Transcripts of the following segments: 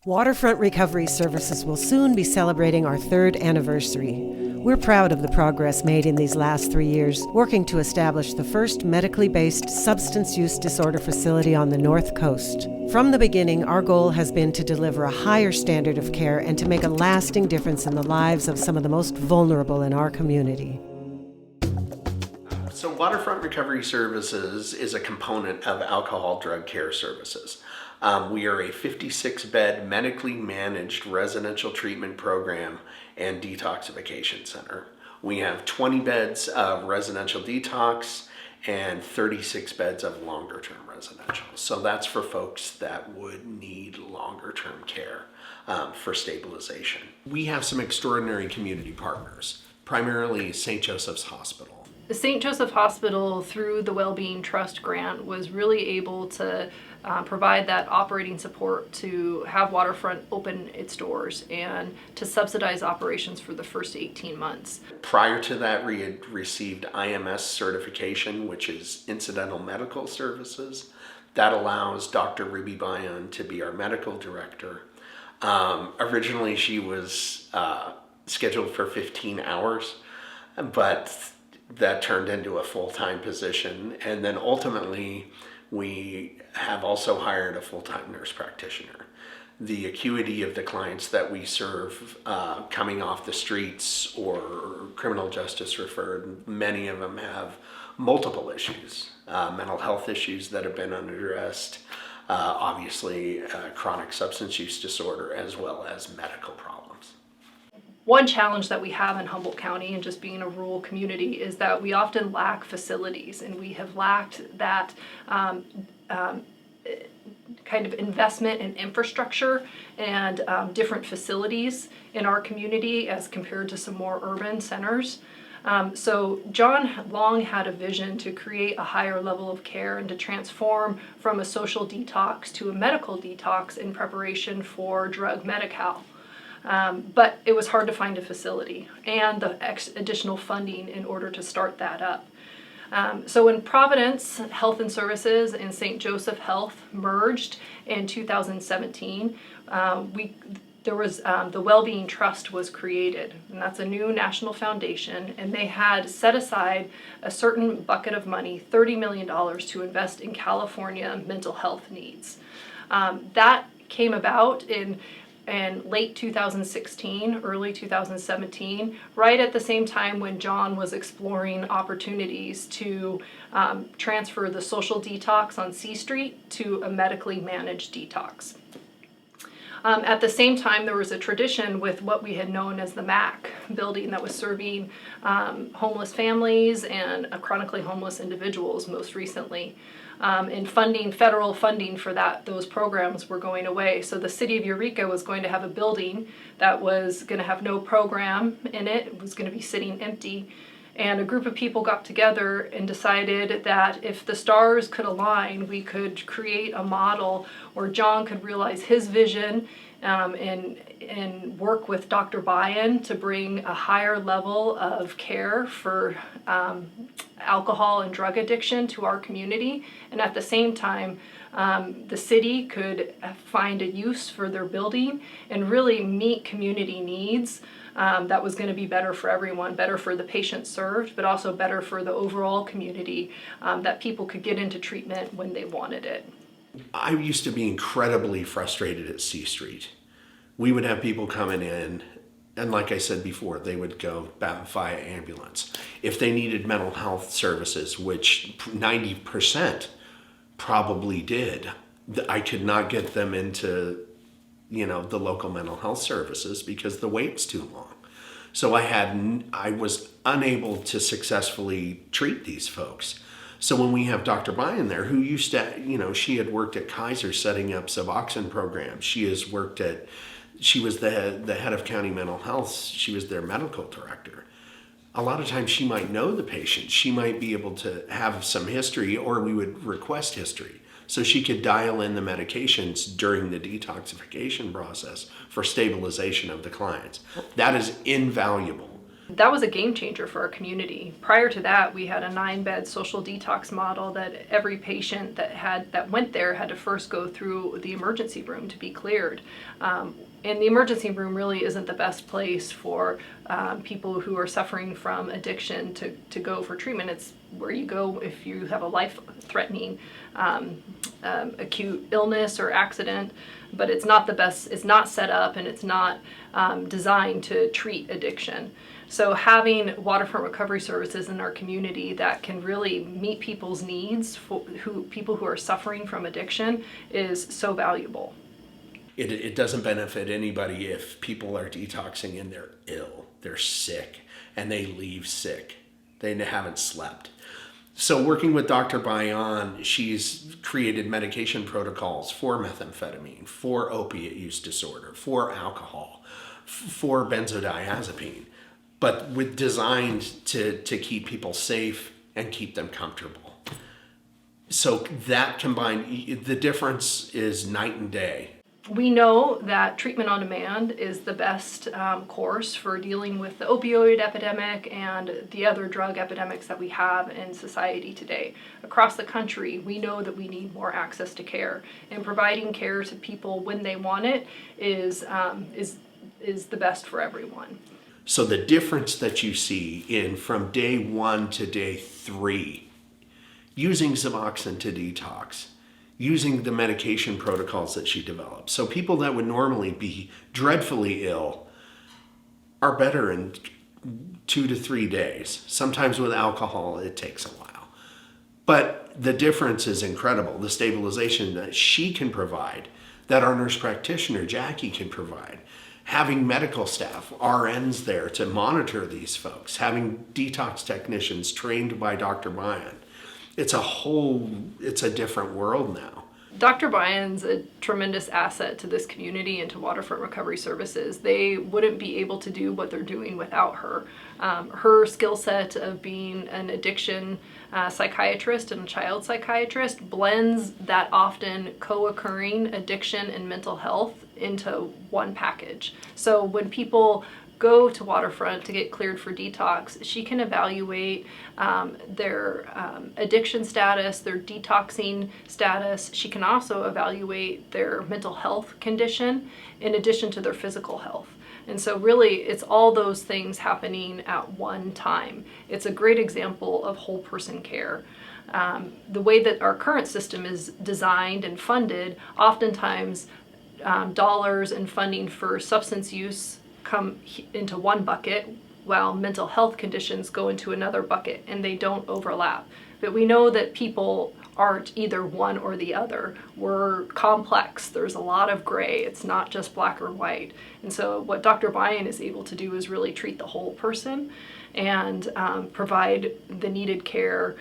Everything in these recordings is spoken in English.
Waterfront Recovery Services will soon be celebrating our 3rd anniversary. We're proud of the progress made in these last 3 years, working to establish the first medically based substance use disorder facility on the North Coast. From the beginning, our goal has been to deliver a higher standard of care and to make a lasting difference in the lives of some of the most vulnerable in our community. So Waterfront Recovery Services is a component of Alcohol Drug Care Services. We are a 56-bed medically managed residential treatment program and detoxification center. We have 20 beds of residential detox and 36 beds of longer-term residential. So that's for folks that would need longer-term care for stabilization. We have some extraordinary community partners, primarily St. Joseph's Hospital. The St. Joseph Hospital, through the Wellbeing Trust grant, was really able to provide that operating support to have Waterfront open its doors and to subsidize operations for the first 18 months. Prior to that, we had received IMS certification, which is Incidental Medical Services. That allows Dr. Ruby Bayan to be our medical director. Originally, she was scheduled for 15 hours, but that turned into a full-time position. And then ultimately, we have also hired a full-time nurse practitioner. The acuity of the clients that we serve coming off the streets or criminal justice referred, many of them have multiple issues, mental health issues that have been unaddressed, obviously chronic substance use disorder, as well as medical problems. One challenge that we have in Humboldt County, and just being a rural community, is that we often lack facilities, and we have lacked that kind of investment in infrastructure and different facilities in our community as compared to some more urban centers. So John long had a vision to create a higher level of care and to transform from a social detox to a medical detox in preparation for drug Medi-Cal. But it was hard to find a facility and the additional funding in order to start that up. So when Providence Health and Services and St. Joseph Health merged in 2017, there was the Wellbeing Trust was created, and that's a new national foundation, and they had set aside a certain bucket of money, $30 million, to invest in California mental health needs. That came about in late 2016, early 2017, right at the same time when John was exploring opportunities to transfer the social detox on C Street to a medically managed detox. At the same time, there was a tradition with what we had known as the MAC building that was serving homeless families and chronically homeless individuals most recently. And federal funding for those programs were going away. So the city of Eureka was going to have a building that was going to have no program in it. It was going to be sitting empty. And a group of people got together and decided that if the stars could align, we could create a model where John could realize his vision and work with Dr. Bayan to bring a higher level of care for alcohol and drug addiction to our community. And at the same time, the city could find a use for their building and really meet community needs. That was going to be better for everyone, better for the patients served, but also better for the overall community, that people could get into treatment when they wanted it. I used to be incredibly frustrated at C Street. We would have people coming in, and like I said before, they would go via ambulance. If they needed mental health services, which 90% probably did, I could not get them into the local mental health services because the wait's too long. So I was unable to successfully treat these folks. So when we have Dr. Bayan there, who used to, she had worked at Kaiser setting up Suboxone programs. She was the head of county mental health. She was their medical director. A lot of times she might know the patient. She might be able to have some history, or we would request history. So she could dial in the medications during the detoxification process for stabilization of the clients. That is invaluable That was a game changer for our community. Prior to that, we had a 9-bed social detox model that every patient that went there had to first go through the emergency room to be cleared. And the emergency room really isn't the best place for people who are suffering from addiction to go for treatment. It's where you go if you have a life-threatening acute illness or accident, but it's not the best, it's not set up, and it's not designed to treat addiction. So having Waterfront Recovery Services in our community that can really meet people's needs, people who are suffering from addiction, is so valuable. It doesn't benefit anybody if people are detoxing and they're ill, they're sick, and they leave sick. They haven't slept. So working with Dr. Bayan, she's created medication protocols for methamphetamine, for opiate use disorder, for alcohol, for benzodiazepine, but designed to keep people safe and keep them comfortable. So that combined, the difference is night and day. We know that treatment on demand is the best course for dealing with the opioid epidemic and the other drug epidemics that we have in society today. Across the country, we know that we need more access to care, and providing care to people when they want it is the best for everyone. So the difference that you see in from day 1 to day 3, using Suboxone to detox, using the medication protocols that she developed. So people that would normally be dreadfully ill are better in 2 to 3 days. Sometimes with alcohol, it takes a while. But the difference is incredible. The stabilization that she can provide, that our nurse practitioner, Jackie, can provide. Having medical staff, RNs there to monitor these folks, having detox technicians trained by Dr. Bayan. It's a different world now. Dr. Bayan's a tremendous asset to this community and to Waterfront Recovery Services. They wouldn't be able to do what they're doing without her. Her skill set of being an addiction psychiatrist and a child psychiatrist blends that often co-occurring addiction and mental health into one package. So when people go to Waterfront to get cleared for detox, she can evaluate their addiction status, their detoxing status. She can also evaluate their mental health condition in addition to their physical health. And so really, it's all those things happening at one time. It's a great example of whole person care. The way that our current system is designed and funded, oftentimes dollars and funding for substance use come into one bucket, while mental health conditions go into another bucket, and they don't overlap. But we know that people aren't either one or the other. We're complex. There's a lot of gray. It's not just black or white. And so what Dr. Bayan is able to do is really treat the whole person and provide the needed care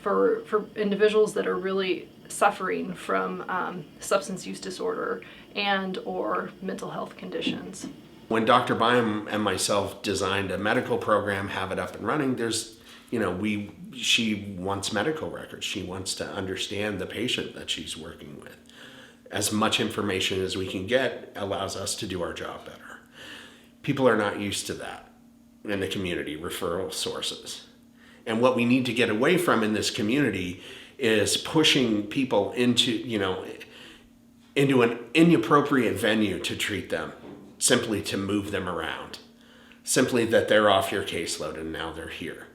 for individuals that are really suffering from substance use disorder and or mental health conditions. When Dr. Bayan and myself designed a medical program, have it up and running, she wants medical records. She wants to understand the patient that she's working with. As much information as we can get allows us to do our job better. People are not used to that in the community, referral sources. And what we need to get away from in this community is pushing people into an inappropriate venue to treat them, simply to move them around, simply that they're off your caseload and now they're here.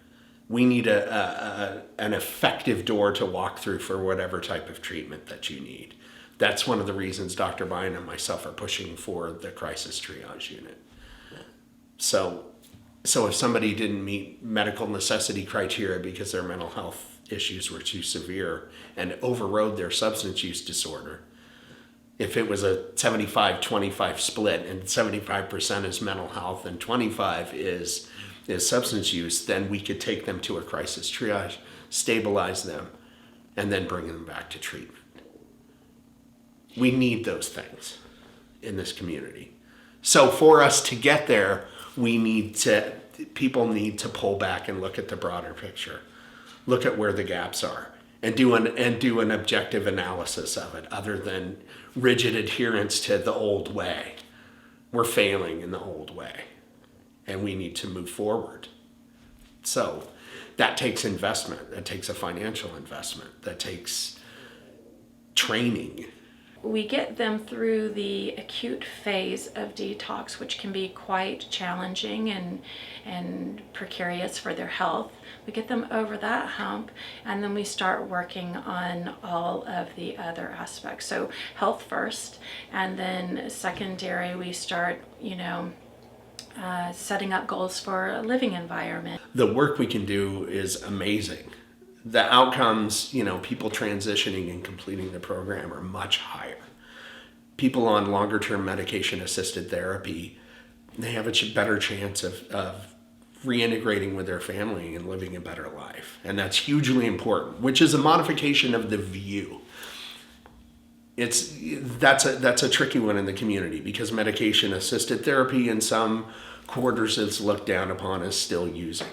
We need an effective door to walk through for whatever type of treatment that you need. That's one of the reasons Dr. Bayan and myself are pushing for the crisis triage unit. So if somebody didn't meet medical necessity criteria because their mental health issues were too severe and overrode their substance use disorder, if it was a 75-25 split and 75% is mental health and 25 is substance use, then we could take them to a crisis triage, stabilize them, and then bring them back to treatment. We need those things in this community. So for us to get there, people need to pull back and look at the broader picture, look at where the gaps are, and do an objective analysis of it, other than rigid adherence to the old way. We're failing in the old way. and we need to move forward. So that takes investment, that takes a financial investment, that takes training. We get them through the acute phase of detox, which can be quite challenging and precarious for their health. We get them over that hump, and then we start working on all of the other aspects. So health first, and then secondary, we start, setting up goals for a living environment. The work we can do is amazing. The outcomes, people transitioning and completing the program are much higher. People on longer term medication assisted therapy, they have a better chance of reintegrating with their family and living a better life. And that's hugely important, which is a modification of the view. That's a tricky one in the community, because medication assisted therapy in some quarters is looked down upon as still using.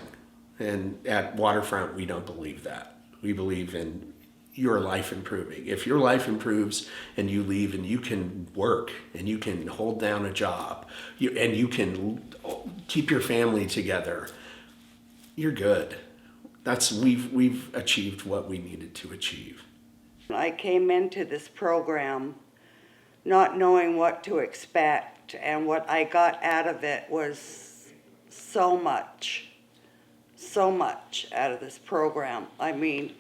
And at Waterfront, we don't believe that. We believe in your life improving. If your life improves and you leave and you can work and you can hold down a job and you can keep your family together, you're good. We've achieved what we needed to achieve. I came into this program not knowing what to expect, and what I got out of it was so much out of this program. I mean,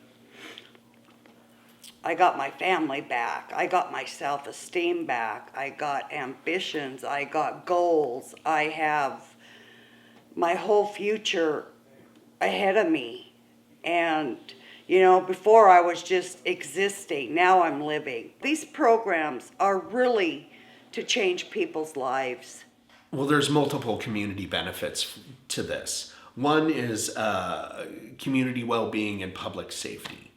I got my family back, I got my self-esteem back, I got ambitions, I got goals, I have my whole future ahead of me. And before I was just existing, now I'm living. These programs are really to change people's lives. Well, there's multiple community benefits to this. One is community well-being and public safety.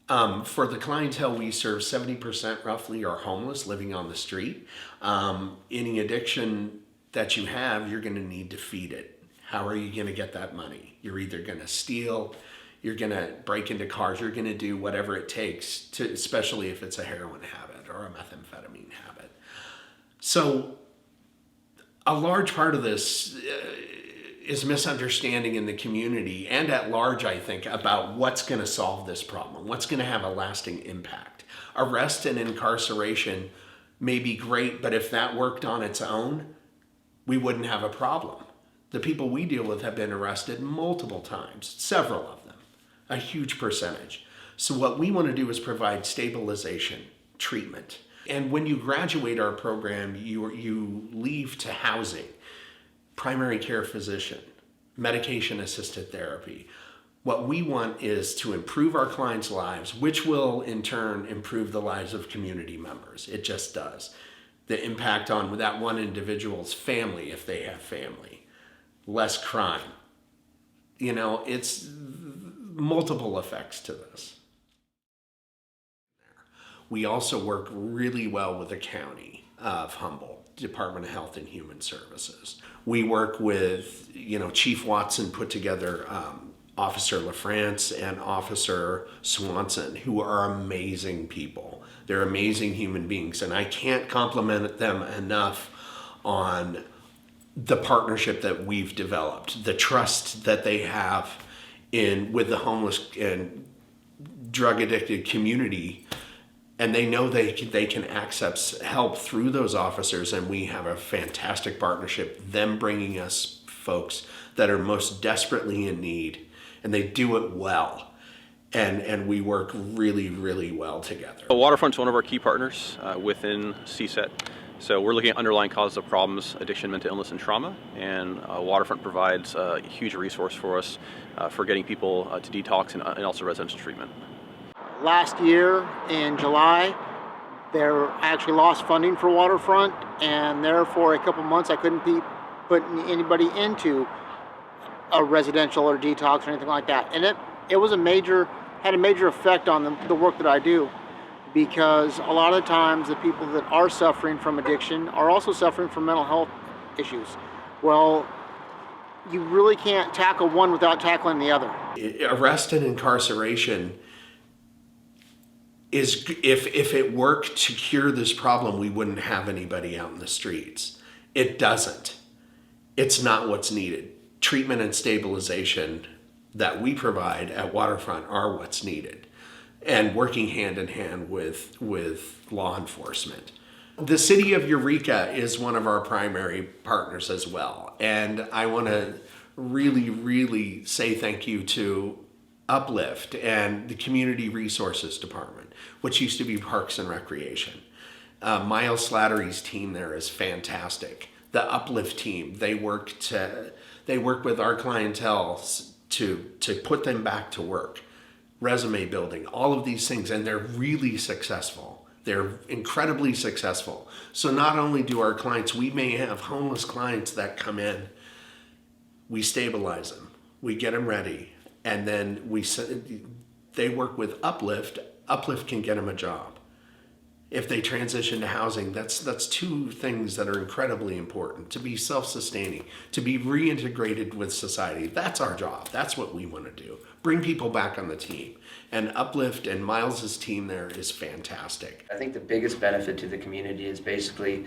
For the clientele we serve, 70% roughly are homeless, living on the street. Any addiction that you have, you're going to need to feed it. How are you going to get that money? You're either going to steal, you're going to break into cars, you're going to do whatever it takes, especially if it's a heroin habit or a methamphetamine habit. So a large part of this is misunderstanding in the community and at large, I think, about what's going to solve this problem, what's going to have a lasting impact. Arrest and incarceration may be great, but if that worked on its own, we wouldn't have a problem. The people we deal with have been arrested multiple times, several of them, a huge percentage. So what we want to do is provide stabilization, treatment. And when you graduate our program, you leave to housing, primary care physician, medication-assisted therapy. What we want is to improve our clients' lives, which will in turn improve the lives of community members. It just does. The impact on that one individual's family, if they have family, less crime. It's multiple effects to this. We also work really well with the county of Humboldt, Department of Health and Human Services. We work with, Chief Watson put together Officer LaFrance and Officer Swanson, who are amazing people. They're amazing human beings, and I can't compliment them enough on the partnership that we've developed, the trust that they have with the homeless and drug-addicted community. And they know they can access help through those officers, and we have a fantastic partnership, them bringing us folks that are most desperately in need, and they do it well. And we work really, really well together. Waterfront's one of our key partners within CSET. So we're looking at underlying causes of problems, addiction, mental illness, and trauma. And Waterfront provides a huge resource for us for getting people to detox and also residential treatment. Last year in July, I actually lost funding for Waterfront, and therefore a couple months I couldn't be putting anybody into a residential or detox or anything like that. And it was had a major effect on the work that I do, because a lot of times the people that are suffering from addiction are also suffering from mental health issues. Well, you really can't tackle one without tackling the other. Arrest and incarceration is, if it worked to cure this problem, we wouldn't have anybody out in the streets. It doesn't. it's not what's needed. Treatment and stabilization that we provide at Waterfront are what's needed, and working hand in hand with law enforcement. The city of Eureka is one of our primary partners as well, and I want to really say thank you to Uplift and the Community Resources Department, which used to be Parks and Recreation. Miles Slattery's team there is fantastic. The Uplift team, they work with our clientele to put them back to work, resume building, all of these things, and they're really successful. They're incredibly successful. So not only do our clients, we may have homeless clients that come in, we stabilize them, we get them ready, and then they work with Uplift. Uplift can get them a job. If they transition to housing, that's two things that are incredibly important. To be self-sustaining, to be reintegrated with society. That's our job. That's what we want to do. Bring people back on the team. And Uplift and Miles's team there is fantastic. I think the biggest benefit to the community is basically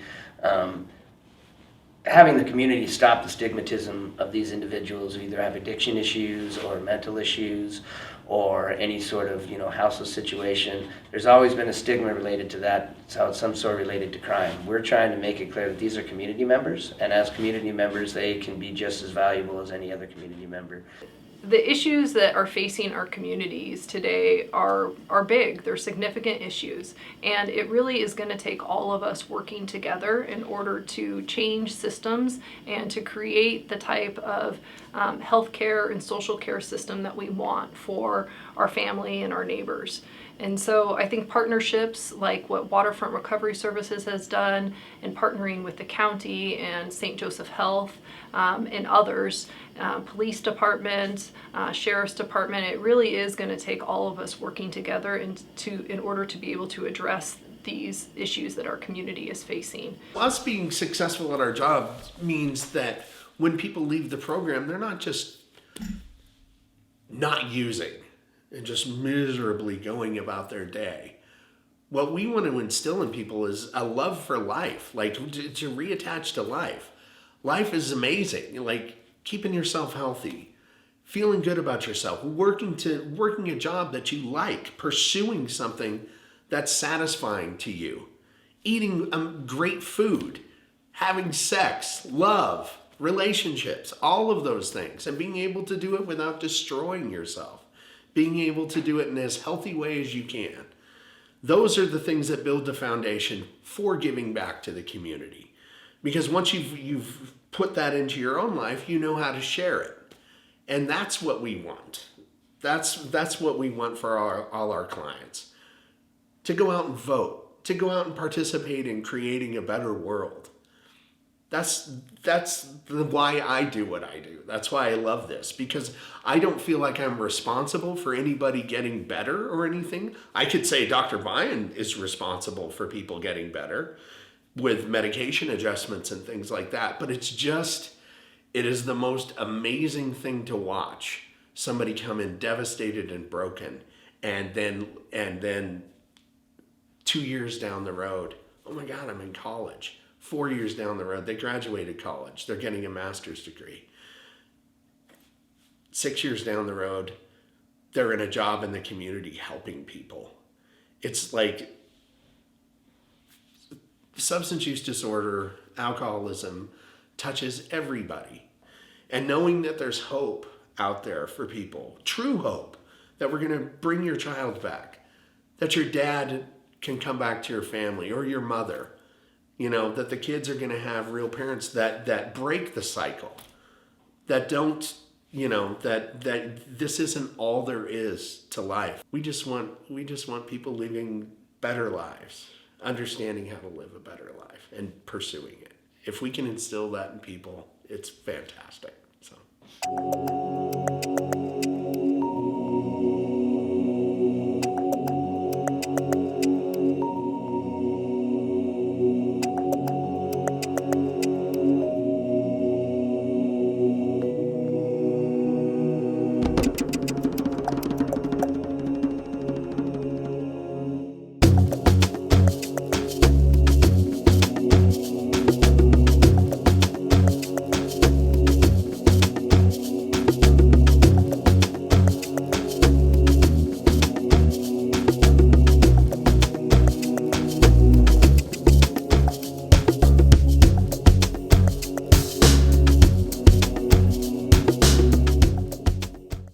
having the community stop the stigmatism of these individuals who either have addiction issues or mental issues or any sort of houseless situation. There's always been a stigma related to that, some sort related to crime. We're trying to make it clear that these are community members, and as community members they can be just as valuable as any other community member. The issues that are facing our communities today are big. They're significant issues, and it really is going to take all of us working together in order to change systems and to create the type of healthcare and social care system that we want for our family and our neighbors. And so I think partnerships like what Waterfront Recovery Services has done, and partnering with the county and St. Joseph Health and others, police department, sheriff's department, it really is going to take all of us working together in order to be able to address these issues that our community is facing. Us being successful at our job means that when people leave the program, they're not just not using and just miserably going about their day. What we want to instill in people is a love for life, like to reattach to life. Life is amazing, like keeping yourself healthy, feeling good about yourself, working a job that you like, pursuing something that's satisfying to you, eating great food, having sex, love, relationships, all of those things, and being able to do it without destroying yourself. Being able to do it in as healthy way as you can. Those are the things that build the foundation for giving back to the community. Because once you've put that into your own life, you know how to share it. And that's what we want. That's what we want for all our clients. To go out and vote, to go out and participate in creating a better world. That's why I do what I do. That's why I love this, because I don't feel like I'm responsible for anybody getting better or anything. I could say Dr. Vian is responsible for people getting better with medication adjustments and things like that. But it is the most amazing thing to watch somebody come in devastated and broken, and then 2 years down the road, oh my God, I'm in college. 4 years down the road, they graduated college. They're getting a master's degree. 6 years down the road, they're in a job in the community helping people. It's like substance use disorder, alcoholism touches everybody. And knowing that there's hope out there for people, true hope, that we're going to bring your child back, that your dad can come back to your family or your mother, that the kids are going to have real parents that break the cycle, that don't, that this isn't all there is to life. We just want people living better lives, understanding how to live a better life and pursuing it. If we can instill that in people, it's fantastic. So.